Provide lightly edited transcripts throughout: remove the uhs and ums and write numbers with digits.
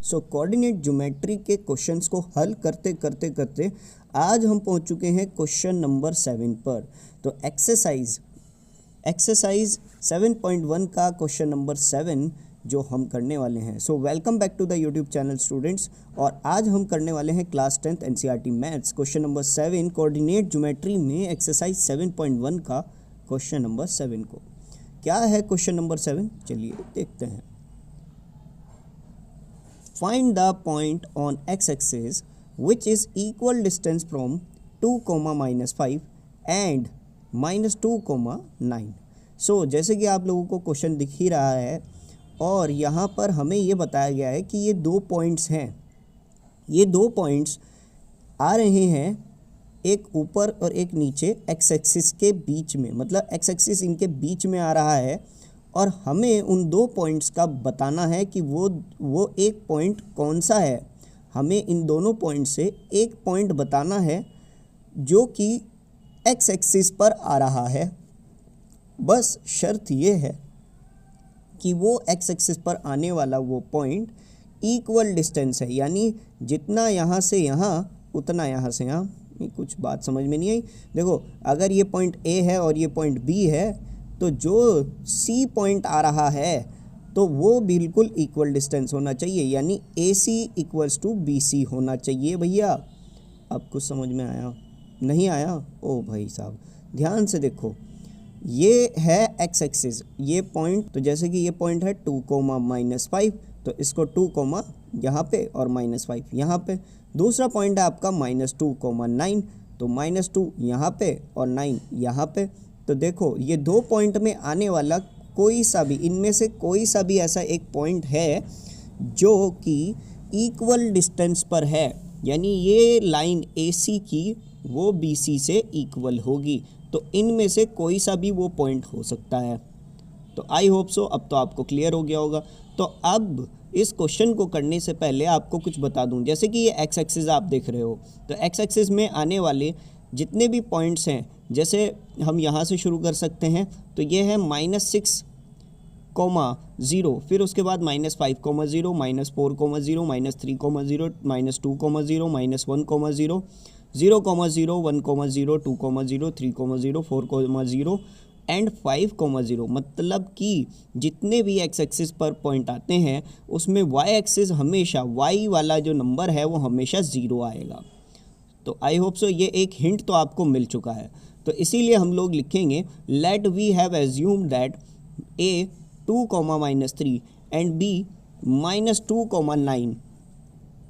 सो coordinate geometry के questions को हल करते करते करते आज हम पहुंच चुके हैं क्वेश्चन नंबर 7 पर। तो एक्सरसाइज 7.1 का क्वेश्चन नंबर 7 जो हम करने वाले हैं। So welcome back to the YouTube channel students, और आज हम करने वाले हैं class 10th NCERT maths question number 7 coordinate geometry में एक्सरसाइज 7.1 का क्वेश्चन नंबर 7 को। क्या है क्वेश्चन नंबर 7, चलिए देखते हैं। Find the point on x axis which is equal distance from 2, -5 and -2, 9। सो जैसे कि आप लोगों को क्वेश्चन दिख ही रहा है और यहाँ पर हमें ये बताया गया है कि ये 2 पॉइंट्स हैं। ये 2 पॉइंट्स आ रहे हैं, एक ऊपर और एक नीचे एक्स एक्सिस के बीच में, मतलब एक्स एक्सिस इनके बीच में आ रहा है और हमें उन 2 पॉइंट्स का बताना है कि वो एक पॉइंट कौन सा है। हमें इन दोनों पॉइंट से एक पॉइंट बताना है जो कि एक्स एक्सिस पर आ रहा है। बस शर्त ये है कि वो एक्स एक्सिस पर आने वाला वो पॉइंट इक्वल डिस्टेंस है, यानी जितना यहाँ से यहाँ उतना यहाँ से यहाँ। कुछ बात समझ में नहीं आई। देखो, अगर ये पॉइंट ए है और ये पॉइंट बी है तो जो सी पॉइंट आ रहा है तो वो बिल्कुल इक्वल डिस्टेंस होना चाहिए, यानी ए सी इक्वल्स टू बी सी होना चाहिए। भैया अब कुछ समझ में आया? नहीं आया? ओ भाई साहब ध्यान से देखो, ये है एक्स एक्सिस, ये पॉइंट, तो जैसे कि ये पॉइंट है 2, -5, तो इसको 2, यहाँ पे और -5 यहाँ पे। दूसरा पॉइंट है आपका -2, 9, तो -2 यहाँ पे और 9 यहाँ पे। तो देखो ये 2 पॉइंट में आने वाला कोई सा भी, इनमें से कोई सा भी ऐसा एक पॉइंट है जो कि इक्वल डिस्टेंस पर है, यानी ये लाइन AC की वो BC से इक्वल होगी। तो इनमें से कोई सा भी वो पॉइंट हो सकता है। तो आई होप सो अब तो आपको क्लियर हो गया होगा। तो अब इस क्वेश्चन को करने से पहले आपको कुछ बता दूं, जैसे कि ये एक्स एक्सिस आप देख रहे हो, तो एक्स एक्सिस में आने वाले जितने भी पॉइंट्स हैं, जैसे हम यहाँ से शुरू कर सकते हैं, तो ये है -6, 0, फिर उसके बाद -5, 0, -4, 0, -3, -0, -2, -0, -1, 0, 0, 1, 0, 2, 0, 3, 0, 4, 0 एंड 5, 0। मतलब कि जितने भी एक्स एक्सिस पर पॉइंट आते हैं उसमें वाई एक्सिस हमेशा, वाई वाला जो नंबर है वो हमेशा 0 आएगा। तो आई होप सो ये एक हिंट तो आपको मिल चुका है। तो इसीलिए हम लोग लिखेंगे let we have assume that A 2, -3 and B -2, 9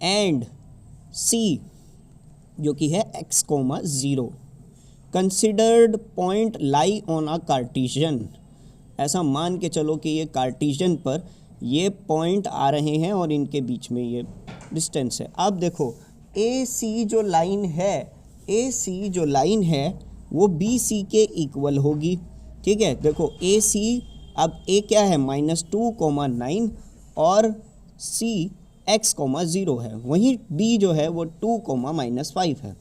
and C जो कि है x, 0 considered point lie on a Cartesian. ऐसा मान के चलो कि ये कार्टेशियन पर ये पॉइंट आ रहे हैं और इनके बीच में ये डिस्टेंस है। अब देखो AC जो लाइन है वो BC के इक्वल होगी, ठीक है। देखो AC, अब A क्या है -2, 9 और C x, 0 है, वहीं B जो है वो 2, -5 है।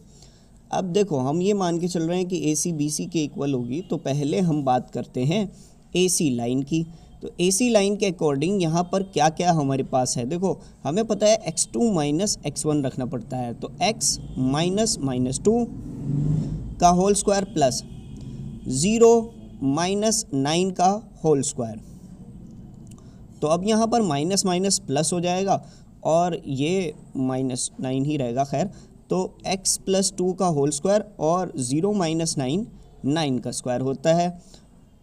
अब देखो हम ये मान के चल रहे हैं कि AC BC के इक्वल होगी, तो पहले हम बात करते हैं AC लाइन की। तो AC लाइन के अकॉर्डिंग यहाँ पर क्या क्या हमारे पास है, देखो हमें पता है x2 - x1 रखना पड़ता है, तो x -2 का होल स्क्वायर प्लस 0 -9 का होल स्क्वायर। तो अब यहाँ पर माइनस माइनस प्लस हो जाएगा और ये -9 ही रहेगा। खैर, तो x + 2 का होल स्क्वायर और 0 - 9 9 का स्क्वायर होता है।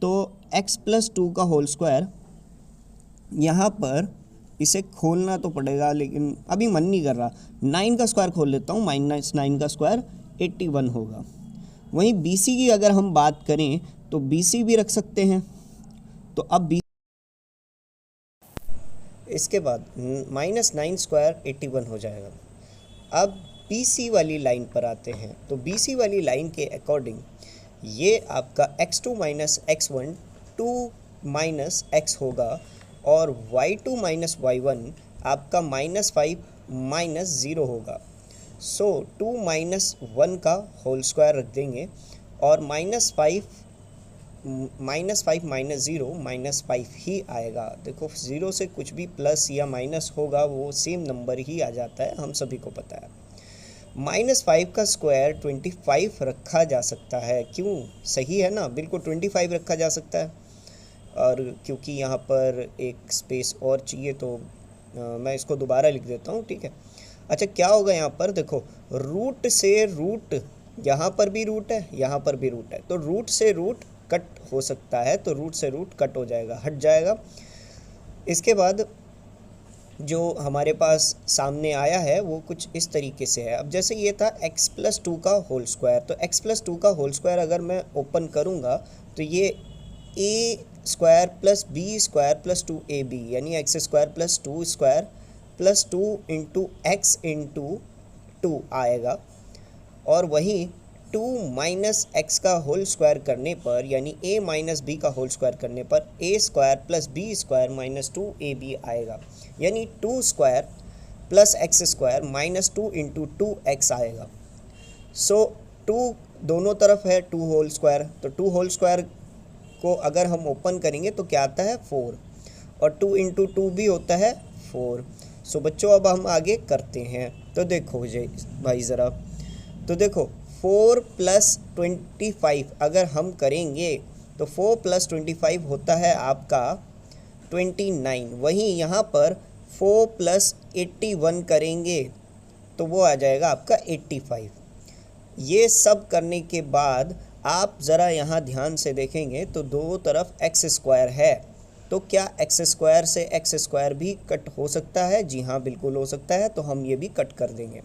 तो x + 2 का होल स्क्वायर, यहाँ पर इसे खोलना तो पड़ेगा लेकिन अभी मन नहीं कर रहा, 9 का स्क्वायर खोल लेता हूँ, -9 का स्क्वायर 81 होगा। वहीं BC की अगर हम बात करें तो BC भी रख सकते हैं। तो अब इसके बाद -9 स्क्वायर 81 हो जाएगा। अब BC वाली लाइन पर आते हैं, तो BC वाली लाइन के अकॉर्डिंग ये आपका x2 - x1 2 - x होगा और y2 - y1 आपका -5 - 0 होगा। सो 2 - 1 का होल स्क्वायर रख देंगे और -5 -5 माइनस 0 -5 ही आएगा। देखो 0 से कुछ भी प्लस या माइनस होगा वो सेम नंबर ही आ जाता है, हम सभी को पता है। -5 का स्क्वायर 25 रखा जा सकता है, क्यों? सही है ना, बिल्कुल 25 रखा जा सकता है। और क्योंकि यहाँ पर एक स्पेस और चाहिए तो मैं इसको दोबारा लिख देता हूँ, ठीक है। अच्छा क्या होगा यहाँ पर, देखो रूट से रूट, यहाँ पर भी रूट है, यहाँ पर भी रूट है, तो रूट से रूट कट हो सकता है, तो रूट से रूट कट हो जाएगा, हट जाएगा। इसके बाद जो हमारे पास सामने आया है वो कुछ इस तरीके से है। अब जैसे ये था x+2 का होल स्क्वायर, तो x+2 का होल स्क्वायर अगर मैं ओपन करूँगा तो ये a square plus B square plus 2ab यानी X square plus 2 square plus 2 into X into 2 आएगा। और वहीं 2 माइनस एक्स का होल स्क्वायर करने पर यानी a माइनस बी का होल स्क्वायर करने पर a square plus B square minus 2ab आएगा, यानी 2 square plus X square minus 2 into 2x आएगा। सो 2 दोनों तरफ है 2 होल स्क्वायर, तो 2 होल स्क्वायर को अगर हम ओपन करेंगे तो क्या आता है 4, और 2 इंटू 2 भी होता है 4। सो बच्चों अब हम आगे करते हैं, तो देखो भाई ज़रा, तो देखो 4 प्लस 25 अगर हम करेंगे तो 4 प्लस 25 होता है आपका 29। वहीं यहाँ पर 4 प्लस 81 करेंगे तो वो आ जाएगा आपका 85। ये सब करने के बाद आप ज़रा यहाँ ध्यान से देखेंगे तो दो तरफ एक्स स्क्वायर है, तो क्या एक्स स्क्वायर से एक्स स्क्वायर भी कट हो सकता है? जी हाँ बिल्कुल हो सकता है, तो हम ये भी कट कर देंगे।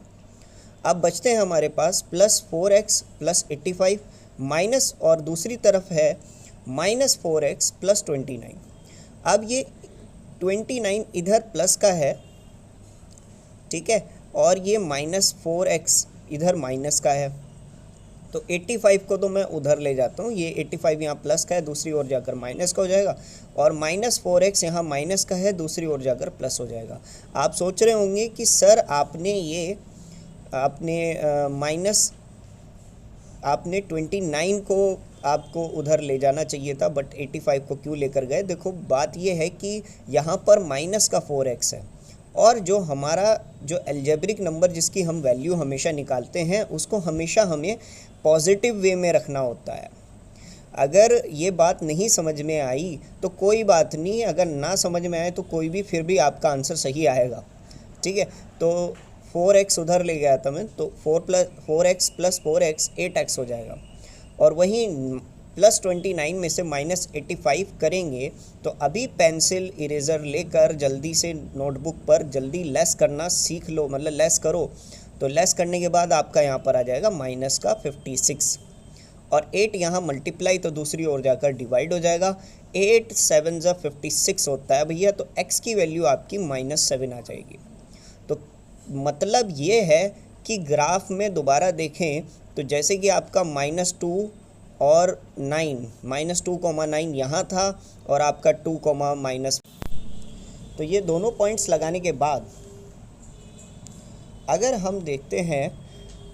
अब बचते हैं हमारे पास प्लस 4x प्लस 85 माइनस, और दूसरी तरफ है माइनस 4x प्लस 29। अब ये 29 इधर प्लस का है, ठीक है, और ये माइनस 4x इधर माइनस का है, तो 85 को तो मैं उधर ले जाता हूँ, ये 85 यहाँ प्लस का है, दूसरी ओर जाकर माइनस का हो जाएगा, और माइनस 4x यहाँ माइनस का है, दूसरी ओर जाकर प्लस हो जाएगा। आप सोच रहे होंगे कि सर आपने 29 को आपको उधर ले जाना चाहिए था, बट 85 को क्यों लेकर गए? देखो बात ये है कि यहाँ पर माइनस का 4x है, और जो हमारा जो अलजेब्रिक नंबर जिसकी हम वैल्यू हमेशा निकालते हैं उसको हमेशा हमें पॉजिटिव वे में रखना होता है। अगर ये बात नहीं समझ में आई तो कोई बात नहीं, अगर ना समझ में आए तो कोई भी फिर भी आपका आंसर सही आएगा, ठीक है। तो 4x उधर ले गया था मैं, तो 4x प्लस 4x 8x हो जाएगा, और वहीं प्लस 29 में से माइनस 85 करेंगे तो अभी पेंसिल इरेज़र लेकर जल्दी से नोटबुक पर जल्दी लेस करना सीख लो, मतलब लेस करो। तो लेस करने के बाद आपका यहाँ पर आ जाएगा माइनस का 56, और 8 यहाँ मल्टीप्लाई तो दूसरी ओर जाकर डिवाइड हो जाएगा, 8 7 ज़ा 56 होता है भैया, तो x की वैल्यू आपकी -7 आ जाएगी। तो मतलब ये है कि ग्राफ में दोबारा देखें तो जैसे कि आपका -2 और 9, -2,9 यहाँ था, और आपका 2, तो ये दोनों पॉइंट्स लगाने के बाद अगर हम देखते हैं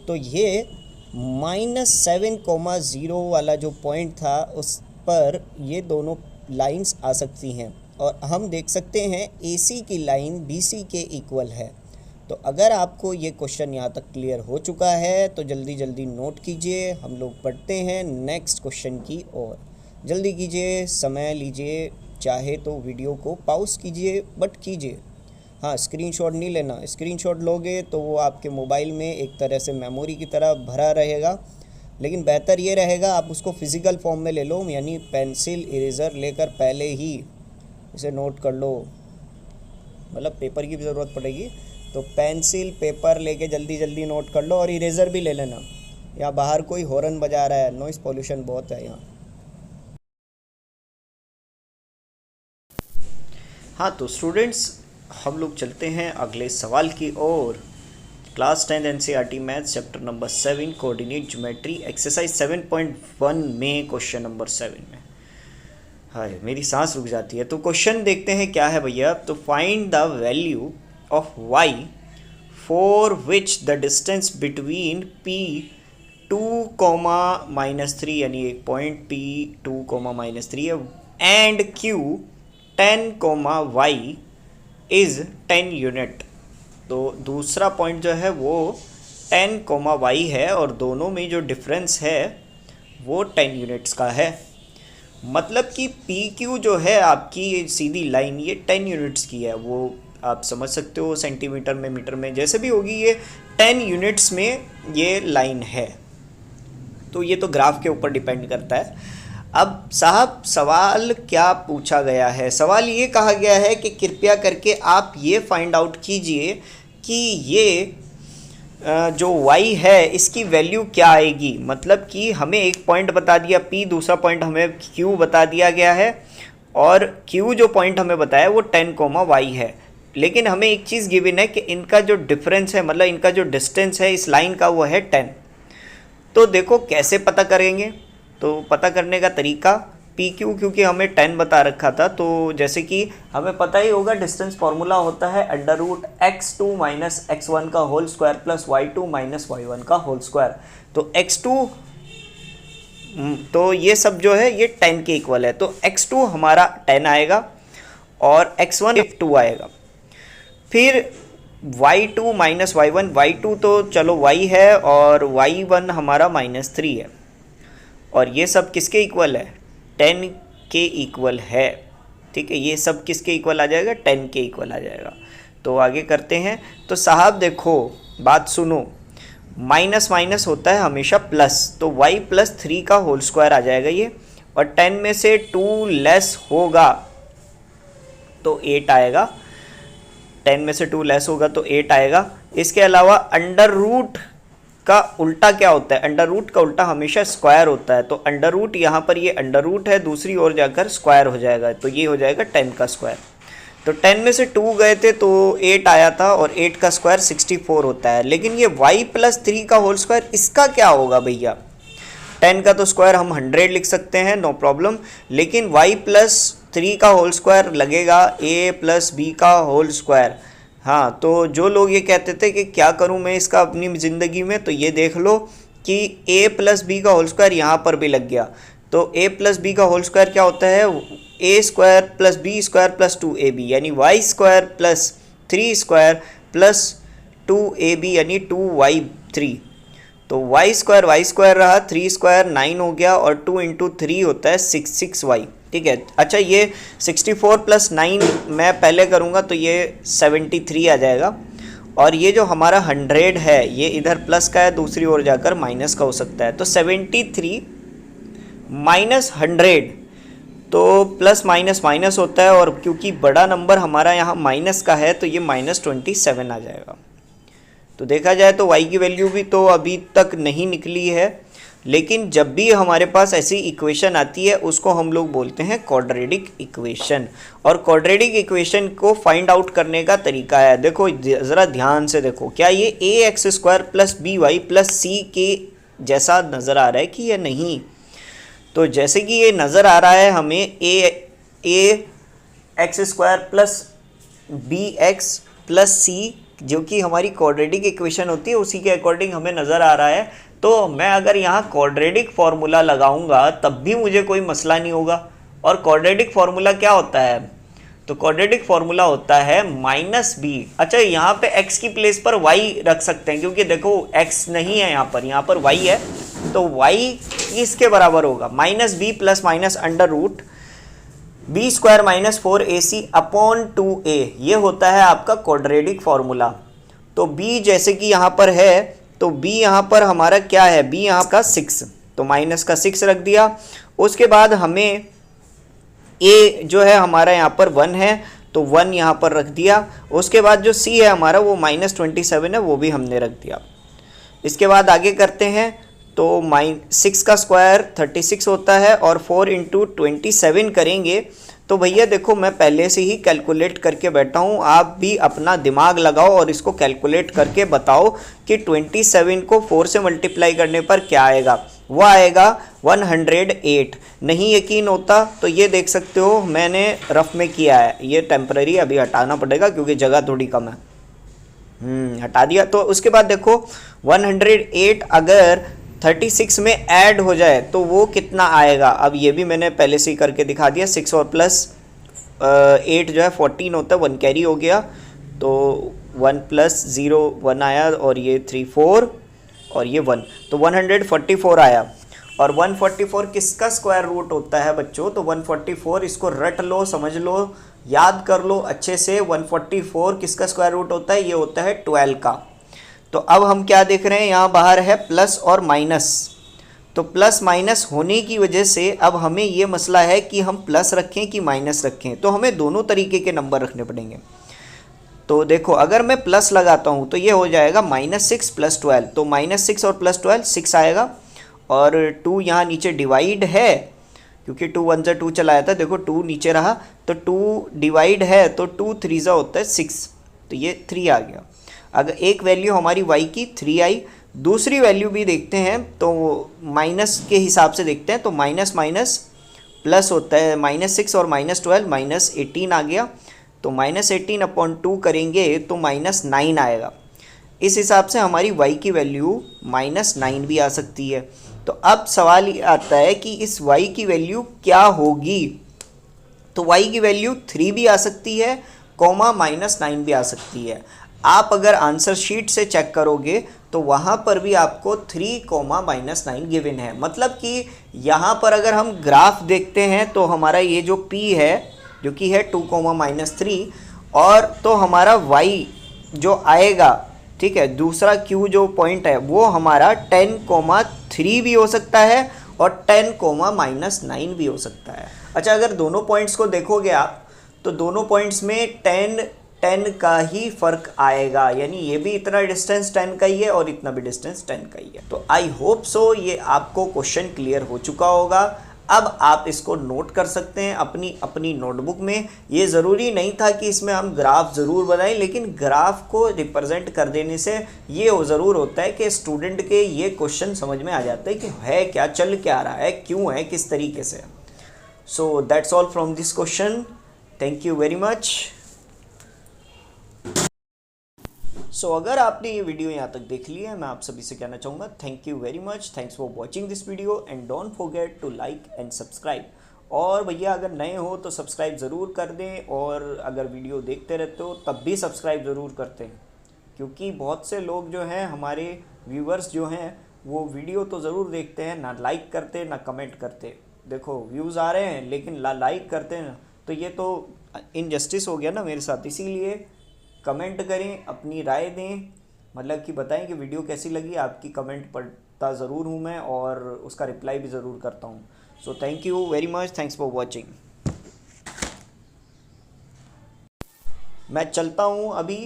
तो ये -7,0 वाला जो पॉइंट था उस पर ये दोनों लाइंस आ सकती हैं, और हम देख सकते हैं AC की लाइन BC के इक्वल है। तो अगर आपको ये क्वेश्चन यहाँ तक क्लियर हो चुका है तो जल्दी जल्दी नोट कीजिए, हम लोग पढ़ते हैं नेक्स्ट क्वेश्चन की ओर। जल्दी कीजिए, समय लीजिए, चाहे तो वीडियो को पॉज कीजिए, बट कीजिए। हाँ, स्क्रीनशॉट नहीं लेना, स्क्रीनशॉट लोगे तो वो आपके मोबाइल में एक तरह से मेमोरी की तरह भरा रहेगा, लेकिन बेहतर ये रहेगा आप उसको फिज़िकल फॉर्म में ले लो, यानी पेंसिल इरेज़र लेकर पहले ही इसे नोट कर लो, मतलब पेपर की भी ज़रूरत पड़ेगी, तो पेंसिल पेपर लेके जल्दी जल्दी नोट कर लो, और इरेज़र भी ले लेना। यहाँ बाहर कोई हॉर्न बजा रहा है, नॉइज़ पोल्यूशन बहुत है यहाँ। हाँ तो स्टूडेंट्स, हम लोग चलते हैं अगले सवाल की ओर। Class 10 NCERT maths chapter number 7 coordinate geometry exercise 7.1 में क्वेश्चन नंबर 7 में। हाय मेरी सांस रुक जाती है। तो क्वेश्चन देखते हैं क्या है भैया। तो find the value of y for which the distance between P 2, यानी एक पॉइंट P2, है, and Q 10, Y is 10 unit. तो दूसरा पॉइंट जो है वो 10, Y है और दोनों में जो डिफरेंस है वो 10 यूनिट्स का है। मतलब कि PQ जो है आपकी ये सीधी लाइन ये 10 यूनिट्स की है। वो आप समझ सकते हो सेंटीमीटर में, मीटर में, जैसे भी होगी, ये 10 यूनिट्स में ये लाइन है। तो ये तो ग्राफ के ऊपर डिपेंड करता है। अब साहब सवाल क्या पूछा गया है? सवाल ये कहा गया है कि कृपया करके आप ये फाइंड आउट कीजिए कि ये जो y है इसकी वैल्यू क्या आएगी। मतलब कि हमें एक पॉइंट बता दिया P, दूसरा पॉइंट हमें Q बता दिया गया है और Q जो पॉइंट हमें बताया वो 10, Y है। लेकिन हमें एक चीज़ गिवन है कि इनका जो डिफरेंस है, मतलब इनका जो डिस्टेंस है इस लाइन का, वो है 10। तो देखो कैसे पता करेंगे। तो पता करने का तरीका PQ, क्योंकि हमें 10 बता रखा था, तो जैसे कि हमें पता ही होगा डिस्टेंस फॉर्मूला होता है √x2 - x1 का whole square plus y2 - y1 का होल स्क्वायर। तो x2, तो ये सब जो है ये 10 के इक्वल है। तो x2 हमारा 10 आएगा और x1 2 आएगा। फिर y2 - y1, y2 तो चलो y है और y1 हमारा -3 है। और ये सब किसके इक्वल है? 10 के इक्वल है। ठीक है, ये सब किसके इक्वल आ जाएगा? 10 के इक्वल आ जाएगा। तो आगे करते हैं। तो साहब देखो, बात सुनो, माइनस माइनस होता है हमेशा प्लस, तो y + 3 का होल स्क्वायर आ जाएगा ये। और 10 में से 2 लेस होगा तो 8 आएगा। 10 में से 2 लेस होगा तो 8 आएगा। इसके अलावा अंडर रूट का उल्टा क्या होता है? अंडर रूट का उल्टा हमेशा स्क्वायर होता है। तो अंडर रूट, यहाँ पर ये अंडर रूट है, दूसरी ओर जाकर स्क्वायर हो जाएगा, तो ये हो जाएगा 10 का स्क्वायर। तो 10 में से 2 गए थे तो 8 आया था और 8 का स्क्वायर 64 होता है। लेकिन ये y + 3 का होल स्क्वायर, इसका क्या होगा भैया? 10 का तो स्क्वायर हम 100 लिख सकते हैं, नो प्रॉब्लम। लेकिन y + 3 का होल स्क्वायर लगेगा a + b का होल स्क्वायर। हाँ, तो जो लोग ये कहते थे कि क्या करूं मैं इसका अपनी ज़िंदगी में, तो ये देख लो कि a + b का होल स्क्वायर यहाँ पर भी लग गया। तो a + b का होल स्क्वायर क्या होता है? a² + b² + 2ab, यानी y² + 3² + 2ab, यानी 2y3। तो y² रहा, 3² 9 हो गया और 2 × 3 होता है 6y। ठीक है। अच्छा, ये 64 + 9 मैं पहले करूँगा तो ये 73 आ जाएगा। और ये जो हमारा 100 है ये इधर प्लस का है, दूसरी ओर जाकर माइनस का हो सकता है। तो 73 - 100, तो प्लस माइनस माइनस होता है, और क्योंकि बड़ा नंबर हमारा यहाँ माइनस का है तो ये -27 आ जाएगा। तो देखा जाए तो y की वैल्यू भी तो अभी तक नहीं निकली है, लेकिन जब भी हमारे पास ऐसी इक्वेशन आती है उसको हम लोग बोलते हैं क्वाड्रेटिक इक्वेशन। और क्वाड्रेटिक इक्वेशन को फाइंड आउट करने का तरीका है, देखो ज़रा ध्यान से देखो, क्या ये ax² + by + c के जैसा नज़र आ रहा है कि या नहीं? तो जैसे कि ये नज़र आ रहा है हमें ax² + bx + c, जो कि हमारी क्वाड्रेटिक इक्वेशन होती है, उसी के अकॉर्डिंग हमें नज़र आ रहा है। तो मैं अगर यहाँ क्वाड्रेटिक फार्मूला लगाऊंगा तब भी मुझे कोई मसला नहीं होगा। और क्वाड्रेटिक फार्मूला क्या होता है? तो क्वाड्रेटिक फार्मूला होता है -b। अच्छा, यहाँ पे x की प्लेस पर y रख सकते हैं, क्योंकि देखो x नहीं है यहाँ पर y है, तो y इसके बराबर होगा -b + -√b² - 4ac / 2a। ये होता है आपका क्वाड्रेटिक फार्मूला। तो b जैसे कि यहाँ पर है, तो b यहाँ पर हमारा क्या है? b यहाँ का 6, तो -6 रख दिया। उसके बाद हमें a जो है हमारा यहाँ पर 1 है, तो 1 यहाँ पर रख दिया। उसके बाद जो c है हमारा वो -27 है, वो भी हमने रख दिया। इसके बाद आगे करते हैं, तो 6 का स्क्वायर 36 होता है और 4 × 27 करेंगे। तो भैया देखो, मैं पहले से ही कैलकुलेट करके बैठा हूँ, आप भी अपना दिमाग लगाओ और इसको कैलकुलेट करके बताओ कि 27 को 4 से मल्टीप्लाई करने पर क्या आएगा। वो आएगा 108। नहीं यकीन होता तो ये देख सकते हो, मैंने रफ में किया है। ये टेम्पररी अभी हटाना पड़ेगा क्योंकि जगह थोड़ी कम है। हटा दिया। तो उसके बाद देखो 108 अगर 36 में ऐड हो जाए तो वो कितना आएगा। अब ये भी मैंने पहले से ही करके दिखा दिया। 6 और प्लस 8 जो है 14 होता है, 1 कैरी हो गया, तो 1 प्लस 0 1 आया, और ये 3 4 और ये 1, तो 144 आया। और 144 किसका स्क्वायर रूट होता है बच्चों, तो 144 इसको रट लो, समझ लो, याद कर लो अच्छे से। 144 किसका स्क्वायर रूट होता है, ये होता है 12 का। तो अब हम क्या देख रहे हैं, यहाँ बाहर है प्लस और माइनस, तो प्लस माइनस होने की वजह से अब हमें ये मसला है कि हम प्लस रखें कि माइनस रखें, तो हमें दोनों तरीके के नंबर रखने पड़ेंगे। तो देखो अगर मैं प्लस लगाता हूँ तो ये हो जाएगा -6 + 12, तो -6 और +12 6 आएगा, और 2 यहाँ नीचे डिवाइड है, क्योंकि 2 1 से 2 चलाया था, देखो 2 नीचे रहा, तो 2 डिवाइड है, तो 2 3 होता है 6, तो ये 3 आ गया। अगर एक वैल्यू हमारी y की 3 आई, दूसरी वैल्यू भी देखते हैं, तो माइनस के हिसाब से देखते हैं, तो माइनस माइनस प्लस होता है, -6 और -12 -18 आ गया, तो -18/2 करेंगे तो -9 आएगा। इस हिसाब से हमारी y की वैल्यू -9 भी आ सकती है। तो अब सवाल ये आता है कि इस y की वैल्यू क्या होगी, तो y की वैल्यू 3 भी आ सकती है, -9 भी आ सकती है। आप अगर आंसर शीट से चेक करोगे तो वहाँ पर भी आपको 3, -9 गिवन है। मतलब कि यहाँ पर अगर हम ग्राफ देखते हैं तो हमारा ये जो p है जो कि है 2, -3, और तो हमारा y जो आएगा, ठीक है, दूसरा q जो पॉइंट है वो हमारा 10, 3 भी हो सकता है और 10, -9 भी हो सकता है। अच्छा, अगर दोनों पॉइंट्स को देखोगे आप तो दोनों पॉइंट्स में 10 का ही फर्क आएगा, यानी ये भी इतना डिस्टेंस 10 का ही है और इतना भी डिस्टेंस 10 का ही है। तो आई होप सो ये आपको क्वेश्चन क्लियर हो चुका होगा। अब आप इसको नोट कर सकते हैं अपनी नोटबुक में। ये ज़रूरी नहीं था कि इसमें हम ग्राफ ज़रूर बनाएं, लेकिन ग्राफ को रिप्रेजेंट कर देने से ये ज़रूर होता है कि स्टूडेंट के ये क्वेश्चन समझ में आ जाता है कि है क्या, चल क्या रहा है, क्यों है, किस तरीके से। So that's all from this question. Thank you very much. So अगर आपने ये वीडियो यहाँ तक देख लिया है, मैं आप सभी से कहना चाहूँगा thank you very much, thanks for watching this video and don't forget to like and subscribe. और भैया अगर नए हो तो सब्सक्राइब ज़रूर कर दें, और अगर वीडियो देखते रहते हो तब भी सब्सक्राइब ज़रूर करते हैं, क्योंकि बहुत से लोग जो हैं हमारे व्यूवर्स जो हैं वो वीडियो तो ज़रूर देखते हैं, ना लाइक करते ना कमेंट करते। देखो व्यूज़ आ रहे हैं लेकिन लाइक करते हैं, तो ये तो इनजस्टिस हो गया ना मेरे साथ। इसीलिए कमेंट करें, अपनी राय दें, मतलब कि बताएं कि वीडियो कैसी लगी। आपकी कमेंट पढ़ता ज़रूर हूँ मैं और उसका रिप्लाई भी ज़रूर करता हूँ। So thank you very much, thanks for watching. मैं चलता हूँ अभी,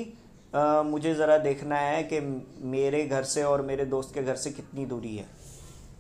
मुझे ज़रा देखना है कि मेरे घर से और मेरे दोस्त के घर से कितनी दूरी है।